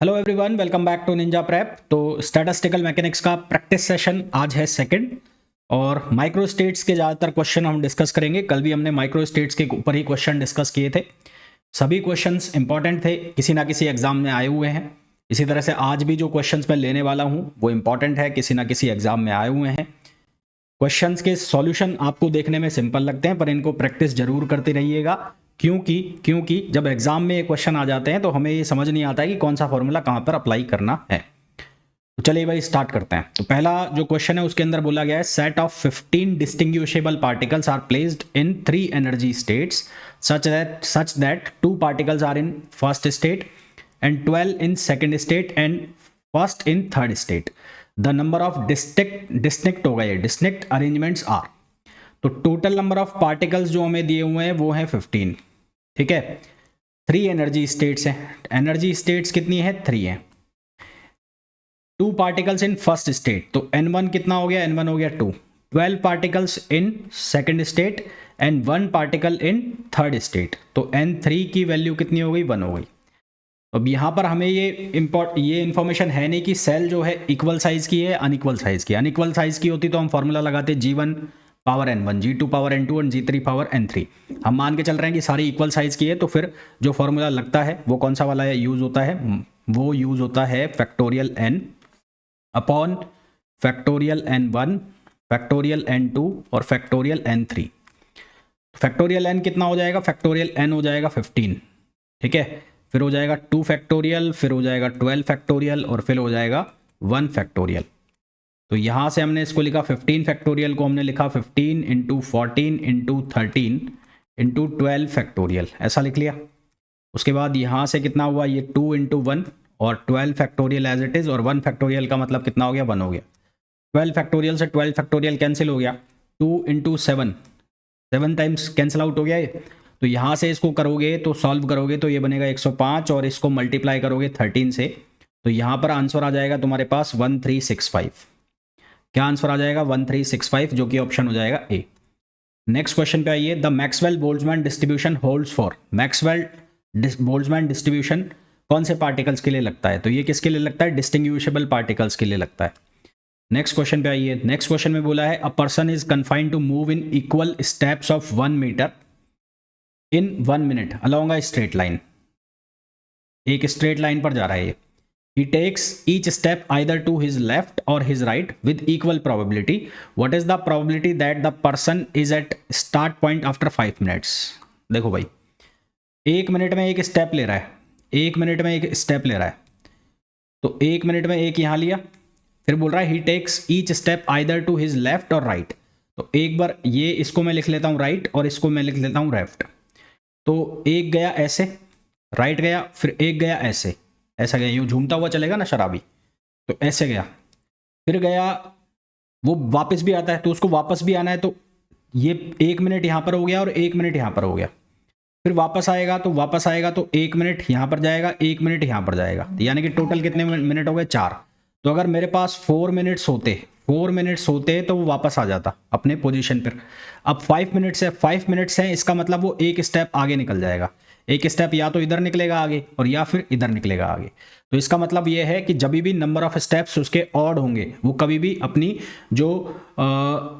Hello everyone, welcome back to Ninja Prep. तो statistical mechanics का practice session आज है सेकंड और माइक्रो स्टेट्स के ज़्यादातर क्वेश्चन हम डिस्कस करेंगे। कल भी हमने माइक्रो स्टेट्स के ऊपर ही क्वेश्चन डिस्कस किए थे। सभी क्वेश्चंस इंपॉर्टेंट थे, किसी ना किसी एग्जाम में आए हुए हैं। इसी तरह से आज भी जो क्वेश्चंस मैं लेने वाला हूँ वो इंपॉर्टेंट है, किसी ना किसी एग्जाम में आए हुए हैं। क्वेश्चंस के सॉल्यूशन आपको देखने में सिंपल लगते हैं, पर इनको प्रैक्टिस जरूर करते रहिएगा, क्योंकि जब एग्जाम में ये क्वेश्चन आ जाते हैं तो हमें ये समझ नहीं आता है कि कौन सा फॉर्मूला कहाँ पर अप्लाई करना है। तो चलिए भाई स्टार्ट करते हैं। तो पहला जो क्वेश्चन है उसके अंदर बोला गया है, set of 15 distinguishable particles are placed in 3 energy states such that 2 particles are in first state and 12 in second state and first in third state. The number of distinct हो गए, distinct arrangements are। तो total number of particles जो हमें दिए हुए हैं वो है 15। ठीक है, 3 एनर्जी स्टेट्स हैं। एनर्जी स्टेट्स कितनी है? 3 है। 2 पार्टिकल्स इन फर्स्ट स्टेट, तो n1 कितना हो गया? n1 हो गया 2। 12 particles in second state and 1 particle in third state, तो n3 की वैल्यू कितनी हो गई? 1 हो गई। अब यहाँ पर हमें ये इन्फॉर्मेशन है नहीं कि सेल जो है इक्वल साइज की है अनइक्वल साइज की। अनइक्वल साइज की होती तो हम फॉर्मूला लगाते G1 power n1, G2 power n2 और G3 पावर n3। हम मान के चल रहे हैं कि सारी इक्वल साइज की है, तो फिर जो फॉर्मूला लगता है वो कौन सा वाला है यूज होता है? वो यूज होता है factorial n upon factorial n1, factorial n2 और फैक्टोरियल n3। फैक्टोरियल n कितना हो जाएगा? फैक्टोरियल n हो जाएगा 15। ठीक है, फिर हो जाएगा 2 फैक्टोरियल, फिर हो जाएगा 12 फैक्टोरियल और फिर हो जाएगा 1 फैक्टोरियल। तो यहाँ से हमने इसको लिखा 15 फैक्टोरियल को हमने लिखा 15 इंटू 14 इंटू 13 इंटू 12 फैक्टोरियल, ऐसा लिख लिया। उसके बाद यहाँ से कितना हुआ? ये 2 इंटू 1 और 12 फैक्टोरियल एज इट इज़, और 1 फैक्टोरियल का मतलब कितना हो गया? 1 हो गया। 12 फैक्टोरियल से 12 फैक्टोरियल कैंसिल हो गया, 2 इंटू 7 टाइम्स कैंसिल आउट हो गया ये। तो यहाँ से इसको करोगे तो सॉल्व करोगे तो ये बनेगा 105 और इसको मल्टीप्लाई करोगे 13 से, तो यहाँ पर आंसर आ जाएगा तुम्हारे पास 1365। क्या आंसर आ जाएगा? 1365, जो कि ऑप्शन हो जाएगा ए। नेक्स्ट क्वेश्चन पे आइए। The Maxwell Boltzmann distribution holds for. Maxwell Boltzmann distribution कौन से पार्टिकल्स के लिए लगता है? तो ये किसके लिए लगता है? डिस्टिंग्विशेबल पार्टिकल्स के लिए लगता है। नेक्स्ट क्वेश्चन पे आइए। नेक्स्ट क्वेश्चन में बोला है, a person is confined to move in equal steps of 1 metre in 1 minute along a straight line. एक स्ट्रेट लाइन पर जा रहा है ये। He takes each step either to his left or his right with equal probability. What is the probability that the person is at start point after 5 minutes? देखो भाई, 1 minute में एक स्टेप ले रहा है, 1 मिनट में एक स्टेप ले रहा है, तो 1 मिनट में एक यहाँ लिया, फिर बोल रहा है he takes each step either to his left or right। तो एक बार ये इसको मैं लिख लेता हूँ राइट और इसको मैं लिख लेता हूँ लेफ्ट। तो एक गया ऐसे, राइट गया, फिर एक गया ऐसे, ऐसा गया, यूँ झूमता हुआ चलेगा ना शराबी, तो ऐसे गया, फिर गया, वो वापस भी आता है तो उसको वापस भी आना है, तो ये 1 मिनट यहाँ पर हो गया और 1 मिनट यहाँ पर हो गया। फिर वापस आएगा तो 1 मिनट यहाँ पर जाएगा, 1 मिनट यहाँ पर जाएगा, यानी कि टोटल कितने मिनट हो गए? 4। तो अगर मेरे पास 4 मिनट्स होते तो वो वापस आ जाता अपने पोजीशन पर। अब 5 मिनट्स है, इसका मतलब वो एक स्टेप आगे निकल जाएगा। एक स्टेप या तो इधर निकलेगा आगे और या फिर इधर निकलेगा आगे। तो इसका मतलब ये है कि जब भी नंबर ऑफ स्टेप्स उसके ऑड होंगे, वो कभी भी अपनी जो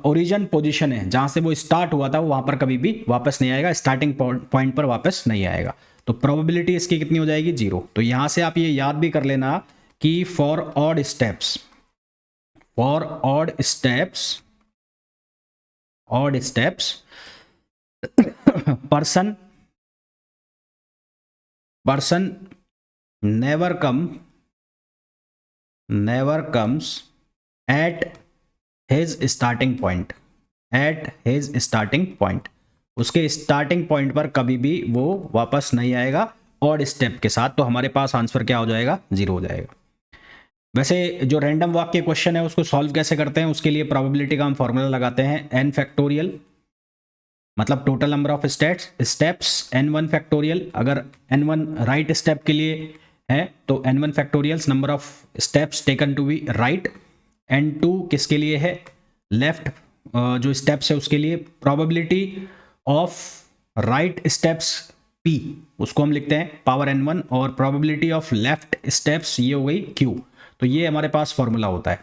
ओरिजिन पोजीशन है जहाँ से वो स्टार्ट हुआ था वहाँ पर कभी भी वापस नहीं आएगा, स्टार्टिंग पॉइंट पर वापस नहीं आएगा। तो प्रोबेबिलिटी इसकी कितनी हो जाएगी? 0। तो यहाँ से आप ये याद भी कर लेना कि for odd steps person never comes at his starting point। उसके स्टार्टिंग पॉइंट पर कभी भी वो वापस नहीं आएगा ऑड स्टेप के साथ। तो हमारे पास आंसर क्या हो जाएगा? 0 हो जाएगा। वैसे जो रैंडम वॉक के क्वेश्चन है उसको सॉल्व कैसे करते हैं, उसके लिए प्रोबेबिलिटी का हम फॉर्मूला लगाते हैं n फैक्टोरियल, मतलब total number of steps n1 factorial. अगर n1 राइट स्टेप के लिए है तो n1 factorials number of steps taken to be right. n2 किसके लिए है? लेफ्ट जो स्टेप्स है उसके लिए। Probability of right steps P, उसको हम लिखते हैं पावर n1, और प्रोबेबिलिटी ऑफ लेफ्ट स्टेप्स ये हो गई Q। तो ये हमारे पास फॉर्मूला होता है,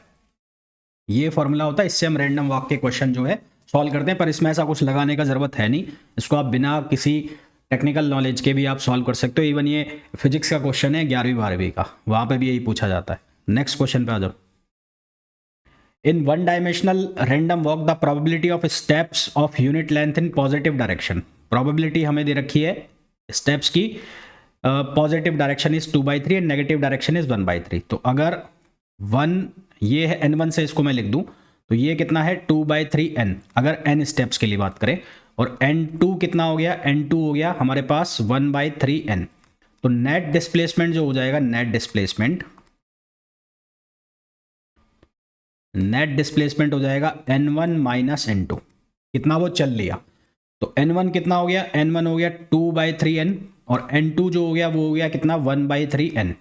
ये फॉर्मूला होता है, इससे हम रैंडम वॉक के क्वेश्चन जो है सॉल्व करते हैं। पर इसमें ऐसा कुछ लगाने का ज़रूरत है नहीं, इसको आप बिना किसी टेक्निकल नॉलेज के भी आप सॉल्व कर सकते हो। इवन ये फिजिक्स का क्वेश्चन है 11वीं 12वीं का, वहाँ पे भी यही पूछा जाता है। नेक्स्ट क्वेश्चन पे आ जाओ। In one dimensional random walk the probability of steps of unit length in positive direction, probability हमें दे रखी है स्टेप्स की, positive direction is 2/3 and negative direction is 1/3। तो अगर 1 ये है n1 से इसको मैं लिख दूं तो ये कितना है 2/3n, अगर n स्टेप्स के लिए बात करें। और n2 कितना हो गया, n2 हो गया हमारे पास 1/3n। तो नेट डिस्प्लेसमेंट जो हो जाएगा, नेट डिस्प्लेसमेंट हो जाएगा n1 माइनस n2, कितना वो चल लिया। तो n1 कितना हो गया, n1 हो गया 2/3n, और n2 जो हो गया वो हो गया कितना 1/3n।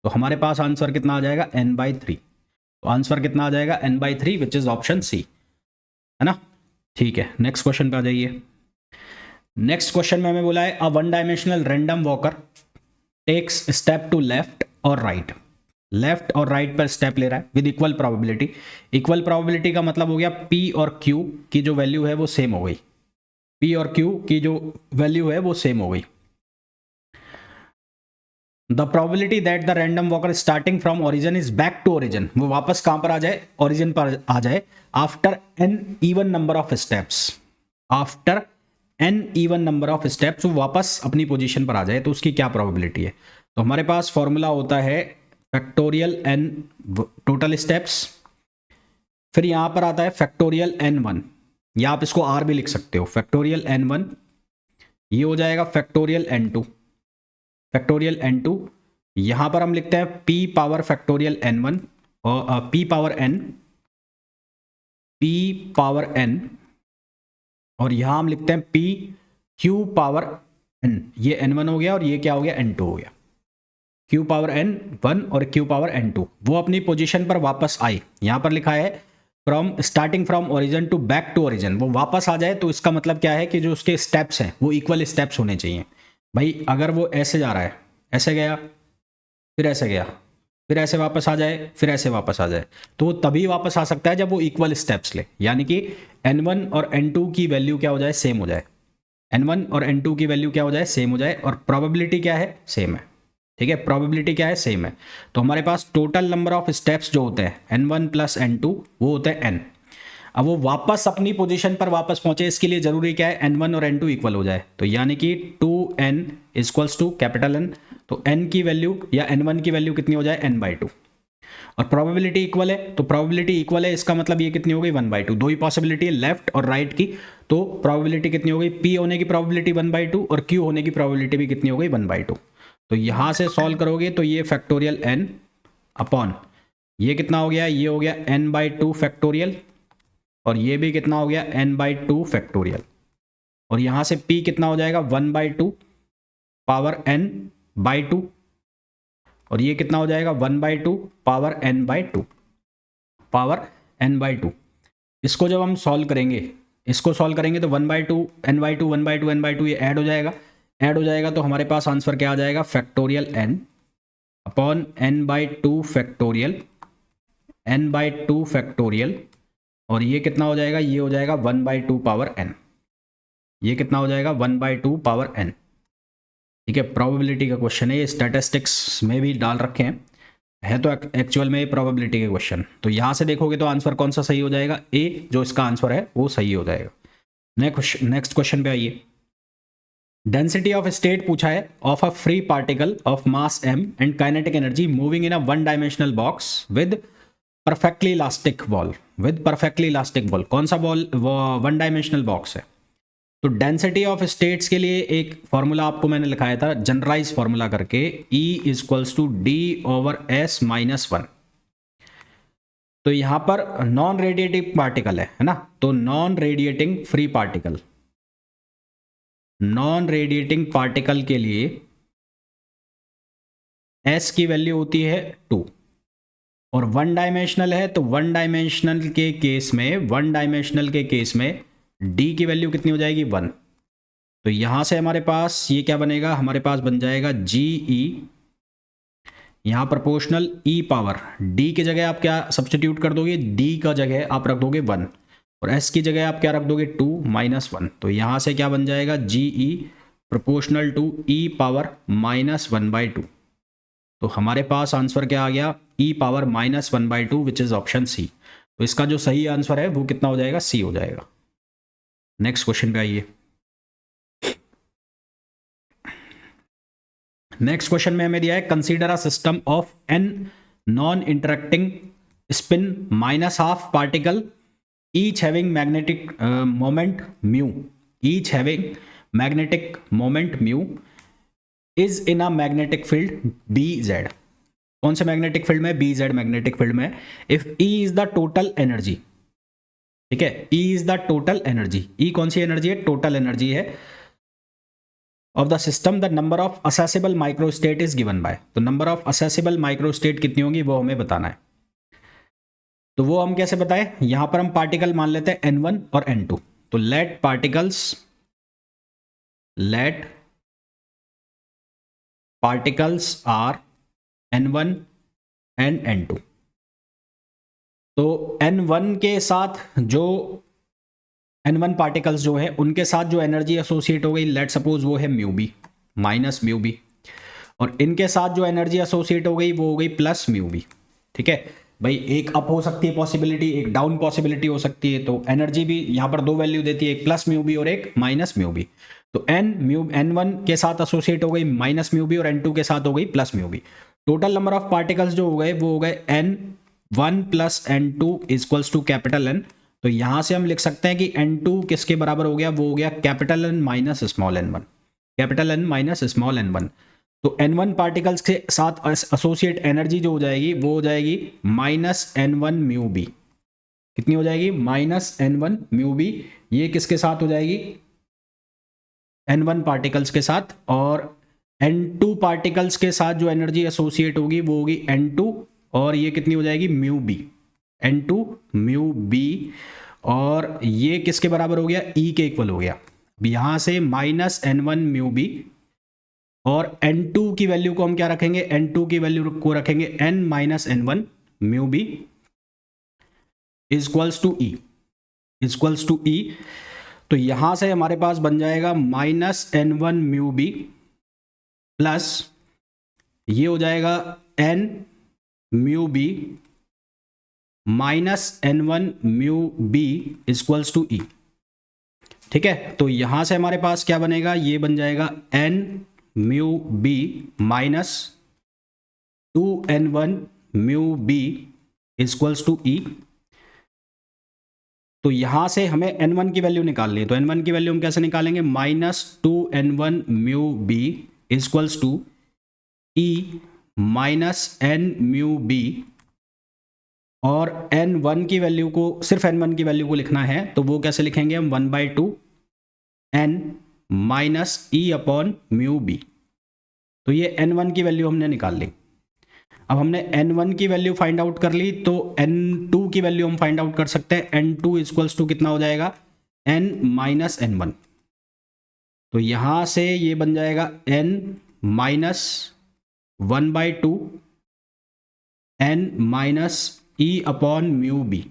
तो हमारे पास आंसर कितना आ जाएगा n/3। तो आंसर कितना आ जाएगा n/3, which is option C, है ना। ठीक है, नेक्स्ट क्वेश्चन पे आ जाइए। नेक्स्ट क्वेश्चन में हमें बोला है a one dimensional random walker takes step to left और राइट, लेफ्ट और राइट पर स्टेप ले रहा है with equal probability. Equal probability का मतलब हो गया P और Q की जो वैल्यू है वो सेम हो गई, P और Q की जो वैल्यू है वो सेम हो गई। The probability that the random walker starting from origin is back to origin, वो वापस कहां पर आ जाए, ओरिजिन पर आ जाए, after n even number of steps, after n even number of steps वो वापस अपनी पोजीशन पर आ जाए, तो उसकी क्या प्रोबेबिलिटी है। तो हमारे पास फॉर्मूला होता है फैक्टोरियल n टोटल स्टेप्स, फिर यहां पर आता है फैक्टोरियल n1, या आप इसको r भी लिख सकते हो, फैक्टोरियल n1, ये हो जाएगा फैक्टोरियल n2, फैक्टोरियल n2, यहां पर हम लिखते हैं p पावर फैक्टोरियल n1 और p पावर n, और यहां हम लिखते हैं p q पावर n, ये n1 हो गया और ये क्या हो गया n2 हो गया, q पावर n1 और q पावर n2, वो अपनी पोजीशन पर वापस आई। यहां पर लिखा है from starting from origin to back to origin, वो वापस आ जाए, तो इसका मतलब क्या है कि जो उसके स्टेप्स हैं वो इक्वल स्टेप्स होने चाहिए। भाई अगर वो ऐसे जा रहा है, ऐसे गया, फिर ऐसे गया, फिर ऐसे वापस आ जाए, फिर ऐसे वापस आ जाए, तो वो तभी वापस आ सकता है जब वो इक्वल स्टेप्स ले, यानी कि n1 और n2 की वैल्यू क्या हो जाए, सेम हो जाए, n1 और n2 की वैल्यू क्या हो जाए, सेम हो जाए, और प्रोबेबिलिटी क्या है, सेम है। ठीक है, प्रोबेबिलिटी क्या है, सेम है। तो हमारे पास टोटल नंबर ऑफ स्टेप्स जो होते हैं n1 प्लस n2 वो होते हैं n। अब वो वापस अपनी पोजीशन पर वापस पहुंचे, इसके लिए जरूरी क्या है, n1 और n2 इक्वल हो जाए, तो यानी कि 2n equals to capital N, तो n की वैल्यू या n1 की वैल्यू कितनी हो जाए, n/2, और प्रोबेबिलिटी इक्वल है, तो प्रोबेबिलिटी इक्वल है, इसका मतलब ये कितनी हो गई 1/2, दो ही पॉसिबिलिटी है लेफ्ट और राइट की, तो प्रोबेबिलिटी कितनी हो गई, P होने की प्रोबेबिलिटी 1/2 और Q होने की प्रोबेबिलिटी भी कितनी हो गई 1/2। तो यहां से सॉल्व करोगे तो ये फैक्टोरियल n अपॉन ये कितना हो गया, ये हो गया n/2 फैक्टोरियल, और ये भी कितना हो गया n/2 फैक्टोरियल, और यहां से p कितना हो जाएगा 1/2 पावर n/2, और ये कितना हो जाएगा 1/2 पावर n/2, पावर n/2। इसको जब हम सॉल्व करेंगे, इसको सॉल्व करेंगे तो 1/2 n/2 1/2 n/2 ये ऐड हो जाएगा, ऐड हो जाएगा, तो हमारे पास आंसर क्या आ जाएगा, factorial n upon n/2 factorial, n/2 factorial, और ये कितना हो जाएगा, ये हो जाएगा 1/2 पावर n, ये कितना हो जाएगा 1/2 पावर n। ठीक है, प्रोबेबिलिटी का क्वेश्चन है, ये स्टैटिस्टिक्स में भी डाल रखे हैं, है तो एक्चुअल में ये प्रोबेबिलिटी के क्वेश्चन। तो यहां से देखोगे तो आंसर कौन सा सही हो जाएगा, ए जो इसका आंसर है वो सही हो जाएगा। नेक्स्ट क्वेश्चन पे आइए। डेंसिटी ऑफ स्टेट पूछा है of a free particle of mass m and kinetic energy moving in a one dimensional box with perfectly elastic ball, with perfectly elastic ball, कौन सा बॉल, वन डायमेंशनल बॉक्स है। तो density of states के लिए एक formula आपको मैंने लिखाया था जनरलाइज फॉर्मूला करके, E इक्वल्स टू D/S-1। तो यहां पर नॉन रेडिएटिंग पार्टिकल है ना, तो non radiating free particle, non radiating particle के लिए S की वैल्यू होती है 2, और वन डायमेंशनल है, तो वन डायमेंशनल के केस में D की वैल्यू कितनी हो जाएगी 1, तो यहाँ से हमारे पास ये क्या बनेगा, हमारे पास बन जाएगा GE, यहाँ प्रोपोर्शनल E पावर D की जगह आप क्या सब्स्टिट्यूट कर दोगे, D का जगह आप रख दोगे 1 और S की जगह आप क्या रख दोगे 2 - 1। तो यहाँ से क्या बन जाएगा GE proportional to E power -1/2। तो हमारे पास आंसर क्या आ गया, E power -1/2 which is option C. तो इसका जो सही आंसर है वो कितना हो जाएगा, सी हो जाएगा। नेक्स्ट क्वेश्चन पे आइए। नेक्स्ट क्वेश्चन में हमें दिया है consider a system of n non interacting spin -12 particle each having magnetic moment mu, each having magnetic moment mu is in a magnetic field BZ। कौन से मैग्नेटिक फील्ड में, BZ magnetic field में। If E is the total energy, ठीक है, E is the total energy, E कौन सी energy है, total energy है of the system, the number of accessible microstate is given by. तो number of accessible microstate कितनी होंगी वो हमें बताना है। तो वो हम कैसे बताएं, यहां पर हम पार्टिकल मान लेते हैं N1 और N2। तो late particles are N1 and N2। तो N1 के साथ जो N1 पार्टिकल्स जो है उनके साथ जो एनर्जी एसोसिएट हो गई, लेट सपोज वो है mu B, minus mu B, और इनके साथ जो एनर्जी एसोसिएट हो गई वो हो गई प्लस म्यू बी। ठीक है भाई, एक अप हो सकती है पॉसिबिलिटी, एक डाउन पॉसिबिलिटी हो सकती है। तो एनर्जी भी यहाँ पर दो वैल्यू देती है, एक प्लस म्यू बी और एक माइनस म्यू बी। तो N1 के साथ एसोसिएट हो गई माइनस म्यू बी और N2 के साथ हो गई plus mu B. Total number of particles जो हो गए वो हो गए N1 + N2 equals to capital N। तो यहां से हम लिख सकते हैं कि N2 किसके बराबर हो गया, वो हो गया capital N minus small n1, capital N minus small n1। तो N1 पार्टिकल्स के साथ एसोसिएट एनर्जी जो हो जाएगी वो हो जाएगी -N1 म्यू बी। कितनी हो जाएगी, -N1 म्यू बी। ये किसके साथ हो जाएगी, N1 पार्टिकल्स के साथ। और N2 पार्टिकल्स के साथ जो एनर्जी एसोसिएट होगी वो होगी N2, और ये कितनी हो जाएगी mu B, N2 mu B. और ये किसके बराबर हो गया, E के इक्वल हो गया। यहां से -N1 म्यू बी और N2 की वैल्यू को हम क्या रखेंगे, N2 की वैल्यू को रखेंगे N-N1 mu B equals to E। तो यहां से हमारे पास बन जाएगा -N1 म्यू बी प्लस ये हो जाएगा N mu B -N1 mu B equals to E। ठीक है, तो यहां से हमारे पास क्या बनेगा, ये बन जाएगा N mu B -2N1 mu B equals to E। तो यहां से हमें N1 की वैल्यू निकालनी है। तो N1 की वैल्यू हम कैसे निकालेंगे, -2N1 mu B equals to E -N mu B. और N1 की वैल्यू को, सिर्फ N1 की वैल्यू को लिखना है तो वो कैसे लिखेंगे हम, 1/2 N minus E upon mu B. तो ये N1 की वैल्यू हमने निकाल ली। अब हमने N1 की वैल्यू फाइंड आउट कर ली, तो N2 की वैल्यू हम फाइंड आउट कर सकते हैं। N2 इक्वल्स टू कितना हो जाएगा, N - N1। तो यहां से ये बन जाएगा N - 1/2 N minus E upon mu B,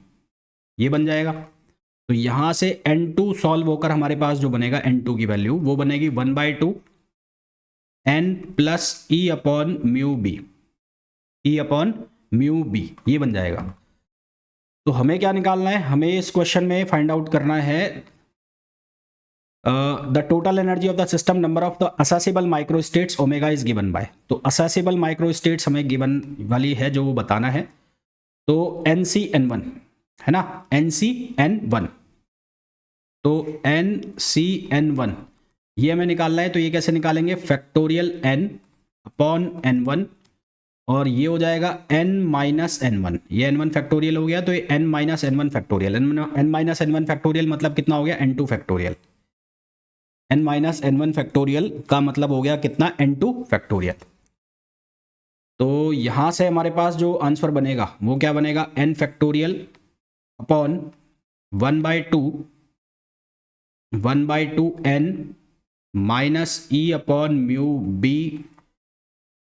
ये बन जाएगा। तो यहां से N2 सॉल्व होकर हमारे पास जो बनेगा N2 की वैल्यू वो बनेगी 1/2 N plus E upon mu B, E upon mu B, ये बन जाएगा। तो हमें क्या निकालना है, हमें इस क्वेश्चन में फाइंड आउट करना है the total energy of the system, number of the accessible microstates omega is given by. तो असेसिबल माइक्रोस्टेट्स हमें गिवन वाली है जो वो बताना है। तो NCN1 है ना, NCN1। तो NCN1 ये हमें निकालना है। तो ये कैसे निकालेंगे, फैक्टोरियल N अपॉन N1, और ये हो जाएगा N - N1। ये N1 फैक्टोरियल हो गया, तो ये N - N1 factorial. N - N1 factorial मतलब कितना हो गया, N2 factorial. N - N1 factorial का मतलब हो गया कितना, N2 फैक्टोरियल। तो यहां से हमारे पास जो आंसर बनेगा वो क्या बनेगा, N factorial upon 1/2 N minus E upon mu B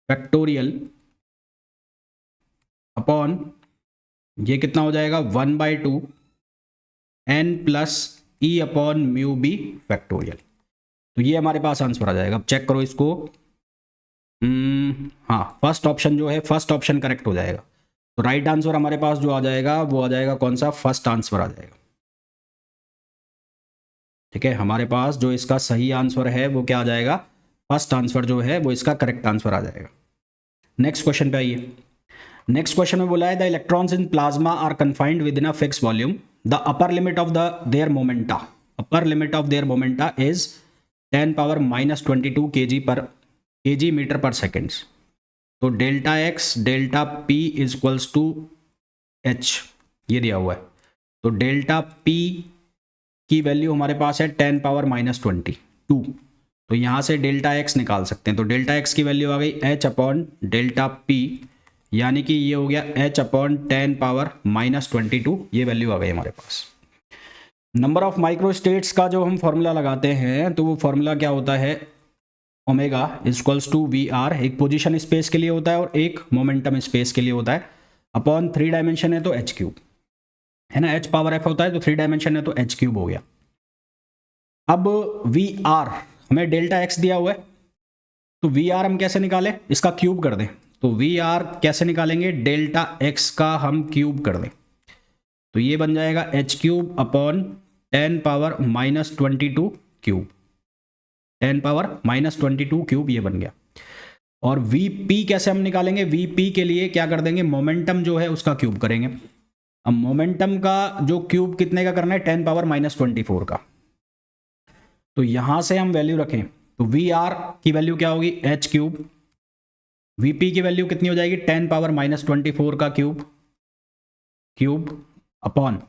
factorial upon ये कितना हो जाएगा 1/2 n plus E upon mu B factorial. तो ये हमारे पास आंसर आ जाएगा। अब चेक करो इसको। हाँ, फर्स्ट ऑप्शन जो है, फर्स्ट ऑप्शन करेक्ट हो जाएगा। तो राइट आंसर हमारे पास जो आ जाएगा वो आ जाएगा कौन सा, फर्स्ट आंसर आ जाएगा। ठीक है, हमारे पास जो इसका सही आंसर है वो क्या आ जाएगा, फर्स्ट आंसर जो है वो इसका करेक्ट आंसर आ जाएगा। नेक्स्ट क्वेश्चन पे आइए। नेक्स्ट क्वेश्चन में बोला है the electrons in plasma are confined within a fix volume, the upper limit of their momenta, upper limit of their momenta is 10⁻22 kg metre per seconds. तो delta x delta p is equals to h, ये दिया हुआ है। तो delta P की value हमारे पास है 10⁻22। तो यहाँ से डेल्टा एक्स निकाल सकते हैं। तो डेल्टा एक्स की वैल्यू आ गई एच अपॉन डेल्टा पी, यानी कि ये हो गया एच अपॉन 10⁻22, ये वैल्यू आ गई हमारे पास। नंबर ऑफ माइक्रोस्टेट्स का जो हम फॉर्मूला लगाते हैं तो वो फॉर्मूला क्या होता है, omega equals to v r, एक पोजीशन स्पेस के लिए होता है और एक मोमेंटम स्पेस के लिए होता है, अपॉन 3 डायमेंशन है तो एच क्यूब है ना, एच पावर एफ होता है, तो 3 डायमेंशन है तो एच क्यूब हो गया। अब वी आर हमें डेल्टा एक्स दिया हुआ है, तो वी आर हम कैसे निकालें, इसका क्यूब कर दें। तो वी आर कैसे निकालेंगे, डेल्टा एक्स का हम क्यूब कर दें, तो ये बन जाएगा H cube upon 10⁻22 cube, 10⁻22 cube, ये बन गया। और वी पी कैसे हम निकालेंगे, वी पी के लिए क्या कर देंगे, मोमेंटम जो है उसका क्यूब करेंगे। अब मोमेंटम का जो क्यूब कितने का करना है, 10⁻24 का। तो यहां से हम वैल्यू रखें तो वी आर की वैल्यू क्या होगी, एच क्यूब, वीपी की वैल्यू कितनी हो जाएगी, 10⁻24 का क्यूब अपॉन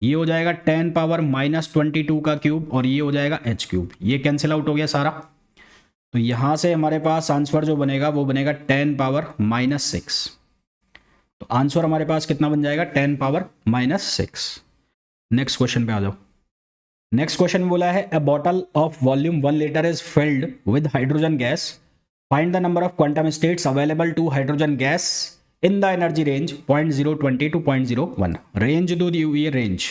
ये हो जाएगा 10⁻22 का क्यूब, और ये हो जाएगा एच क्यूब, ये कैंसिल आउट हो गया सारा। तो यहां से हमारे पास आंसर जो बनेगा वो बनेगा 10⁻6। तो आंसर हमारे पास कितना बन जाएगा, 10⁻6। नेक्स्ट क्वेश्चन पे आ जाओ। नेक्स्ट क्वेश्चन में बोला है a bottle of volume 1 litre is filled with hydrogen gas, find the number of quantum states available to hydrogen gas in the energy range 0.020 to 0.01। Range दो दी हुई है, रेंज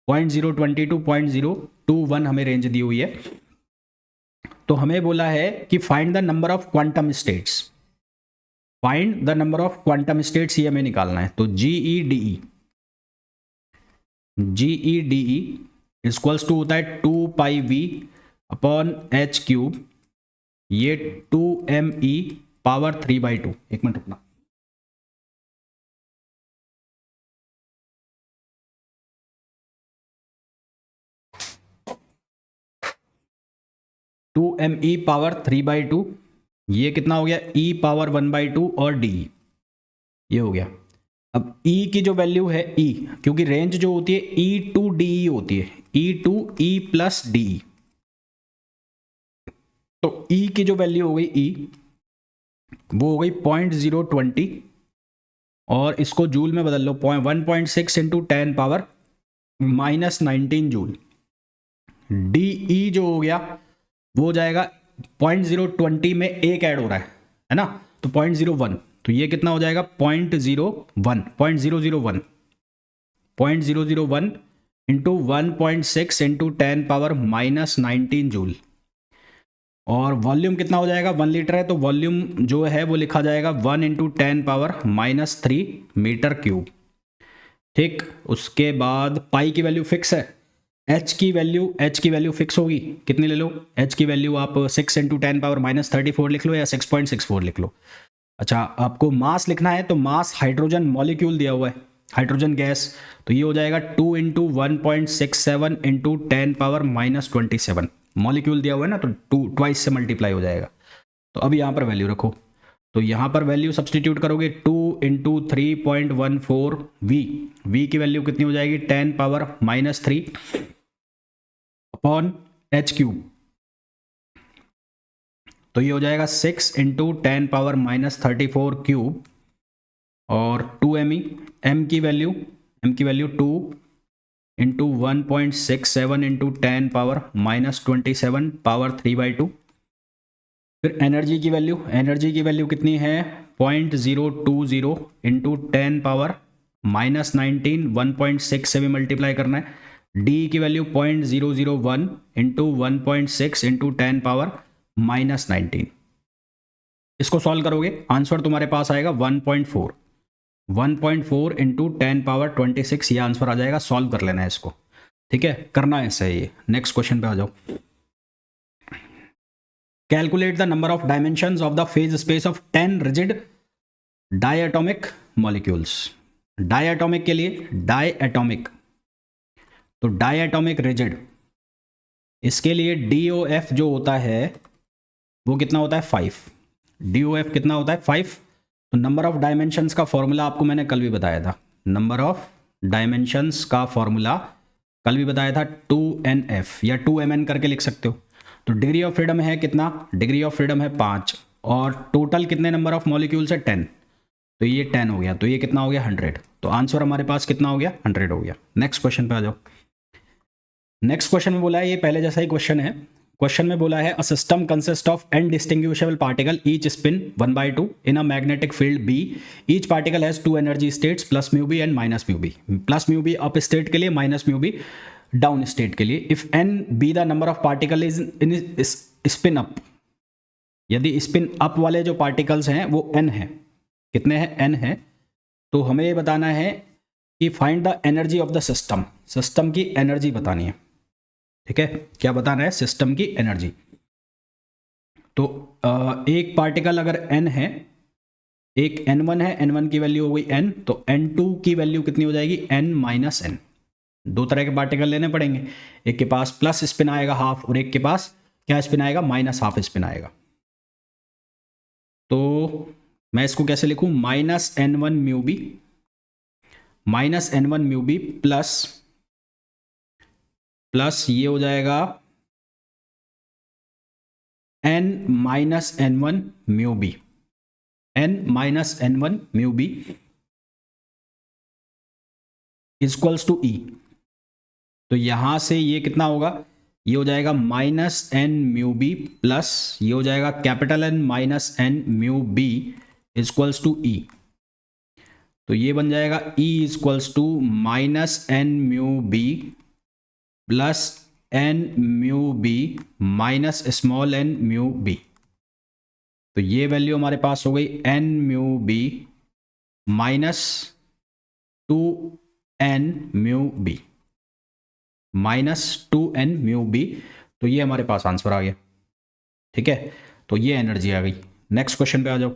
0.020 to 0.021 हमें रेंज दी हुई है। तो हमें बोला है कि find the number of quantum states, find the number of quantum states, ये हमें निकालना है। तो जीईडीई इक्वल्स टू होता है 2πv अपॉन एच क्यूब, ये 2me पावर 3/2। एक मिनट रुकना, टू एम ई पावर 3/2, ये कितना हो गया, e पावर 1/2 और डी, ये हो गया। अब e की जो वैल्यू है e, क्योंकि रेंज जो होती है e टू डी होती है, e to e plus D, तो e की जो वैल्यू हो गई e, वो हो गई 0.020, और इसको जूल में बदल लो, 1.6 इंटू 10⁻⁻19 जूल। डी जो हो गया वो हो जाएगा 0.020 में एक ऐड हो रहा है ना, तो 0.01, तो ये कितना हो जाएगा 0.01 इंटू 1.6 इंटू 10⁻⁻19 जूल। और वॉल्यूम कितना हो जाएगा, 1 लीटर है, तो वॉल्यूम जो है वो लिखा जाएगा 1 इंटू 10⁻⁻3 मीटर क्यूब। ठीक, उसके बाद पाई की वैल्यू फिक्स है, h की वैल्यू फिक्स होगी, कितनी ले लो, h की वैल्यू आप 6 इंटू 10⁻⁻34 लिख लो या 6.64 लिख लो। अच्छा, आपको मास लिखना है तो मास हाइड्रोजन मॉलिक्यूल दिया हुआ है, हाइड्रोजन गैस, तो ये हो जाएगा 2 इंटू 1.67 इंटू 10⁻⁻27, मॉलिक्यूल दिया हुआ है ना, तो 2 ट्वाइस से मल्टीप्लाई हो जाएगा। तो अब यहाँ पर वैल्यू रखो, तो यहाँ पर वैल्यू सब्सटीट्यूट करोगे, 2 इंटू 3.14 वी की वैल्यू कितनी हो जाएगी, 10⁻⁻3 अपॉन एच क्यूब, तो ये हो जाएगा 6 इंटू 10⁻⁻34 क्यूब, और 2me, m की value 2 into 1.67 into 10 power -27 power 3/2। फिर एनर्जी की वैल्यू कितनी है 0.020 इंटू 10 पावर -19, 1.6 से भी मल्टीप्लाई करना है। डी की वैल्यू 0.001 इंटू 1.6 इंटू 10 पावर -19। इसको सॉल्व करोगे आंसर तुम्हारे पास आएगा 1.4। 1.4 इंटू 10 पावर 26 ये आंसर आ जाएगा। सॉल्व कर लेना है इसको, ठीक है, करना है ऐसे ही। नेक्स्ट क्वेश्चन पे आ जाओ। Calculate the number of dimensions of the phase space of 10 rigid diatomic molecules. Diatomic के लिए डायएटॉमिक, तो डायएटॉमिक रिजिड, इसके लिए DOF जो होता है वो कितना होता है 5। DOF कितना होता है 5। तो नंबर ऑफ डायमेंशंस का फॉर्मूला आपको मैंने कल भी बताया था। नंबर ऑफ डायमेंशंस का फॉर्मूला कल भी बताया था 2NF या 2MN करके लिख सकते हो। तो डिग्री ऑफ फ्रीडम है कितना, डिग्री ऑफ फ्रीडम है 5 और टोटल कितने नंबर ऑफ मॉलिक्यूल्स है 10। तो ये 10 हो गया, तो ये कितना हो गया 100। तो आंसर हमारे पास कितना हो गया 100 हो गया। नेक्स्ट क्वेश्चन पे आ जाओ। नेक्स्ट क्वेश्चन में बोला है, ये पहले जैसा ही क्वेश्चन है। क्वेश्चन में बोला है a system consist of n distinguishable particle each spin 1/2 in a magnetic field B। Each particle has 2 energy states plus mu B and minus mu B. Plus mu B up state के लिए, minus mu B down state के लिए। If n be the number of particle is in spin up, यदि spin up वाले जो particles हैं वो n है, कितने हैं n है, तो हमें ये बताना है कि find the energy of the system. System की एनर्जी बतानी है, ठीक है, क्या बताना है सिस्टम की एनर्जी। तो एक पार्टिकल अगर n है, एक n1 है, n1 की वैल्यू हो गई n, तो n2 की वैल्यू कितनी हो जाएगी n माइनस n। दो तरह के पार्टिकल लेने पड़ेंगे, एक के पास प्लस स्पिन आएगा हाफ और एक के पास क्या स्पिन आएगा माइनस हाफ स्पिन आएगा। तो मैं इसको कैसे लिखूं, -n1 mu B, -n1 mu B plus ये हो जाएगा n minus n1 mu B, n minus n1 mu B equals to E। तो यहां से ये कितना होगा, ये हो जाएगा -n म्यू बी प्लस ये हो जाएगा capital N minus n mu B equals to E। तो ये बन जाएगा E equals to -n mu B plus n mu B minus small n mu B. तो ये वैल्यू हमारे पास हो गई n mu B minus 2n mu B, minus 2n mu B. तो ये हमारे पास आंसर आ गया, ठीक है, तो ये एनर्जी आ गई। नेक्स्ट क्वेश्चन पे आ जाओ।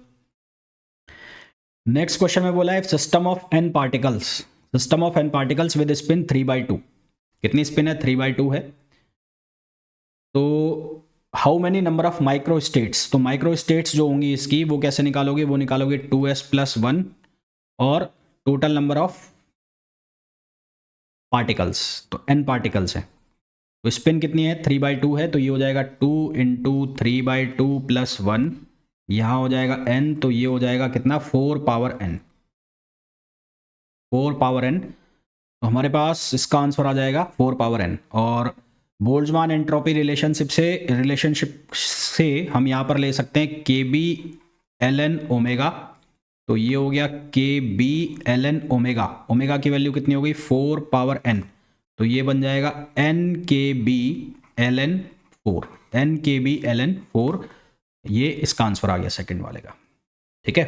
नेक्स्ट क्वेश्चन में बोला है system of n particles, system of n particles with spin 3/2। कितनी स्पिन है 3/2 है। तो how many number of micro states, तो माइक्रो स्टेट्स जो होंगी इसकी वो कैसे निकालोगे, वो निकालोगे 2s + 1 और टोटल नंबर ऑफ पार्टिकल्स, तो n पार्टिकल्स हैं। तो स्पिन कितनी है 3/2 है, तो ये हो जाएगा 2 × 3/2 + 1, यहाँ हो जाएगा n, तो ये हो जाएगा कितना 4 पावर n, 4 पावर n। तो हमारे पास इसका आंसर आ जाएगा 4 पावर n। और बोल्ट्जमान एंट्रोपी रिलेशनशिप से हम यहाँ पर ले सकते हैं KB ln ओमेगा। तो ये हो गया KB ln ओमेगा, ओमेगा की वैल्यू कितनी हो गई 4 पावर n। तो ये बन जाएगा NKB ln 4, NKB ln 4। ये इसका आंसर आ गया सेकंड वाले का, ठीक है।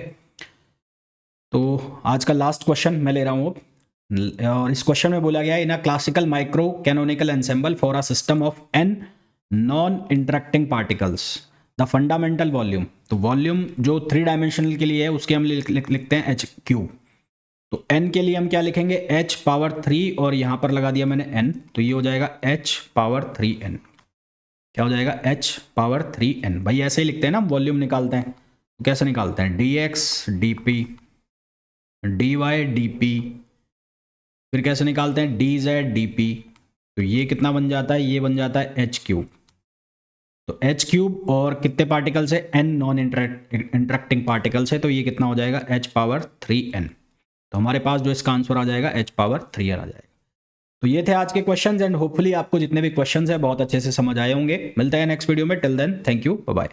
तो आज का लास्ट क्वेश्चन मैं ले रहा हूँ अब, और इस क्वेश्चन में बोला गया in a classical micro canonical ensemble for a system of n non interacting particles the fundamental volume. तो वॉल्यूम जो 3 डायमेंशनल के लिए है उसके हम लिखते हैं h3। तो n के लिए हम क्या लिखेंगे h⁻3 और यहां पर लगा दिया मैंने n, तो ये हो जाएगा h⁻3n। क्या हो जाएगा h⁻3n। भाई ऐसे ही लिखते हैं ना, वॉल्यूम निकालते हैं तो कैसे निकालते हैं dx dp dy dp, फिर कैसे निकालते हैं dz dp। तो ये कितना बन जाता है, ये बन जाता है h3। तो h3 और कितने पार्टिकल्स है n नॉन इंटरेक्टिंग पार्टिकल्स है, तो ये कितना हो जाएगा h⁻3n। तो हमारे पास जो इसका आंसर आ जाएगा h⁻3n आ जाएगा। तो ये थे आज के क्वेश्चंस एंड होपफुली आपको जितने भी क्वेश्चंस हैं बहुत अच्छे से समझ आए होंगे। मिलते हैं नेक्स्ट वीडियो में, till then thank you, bye bye.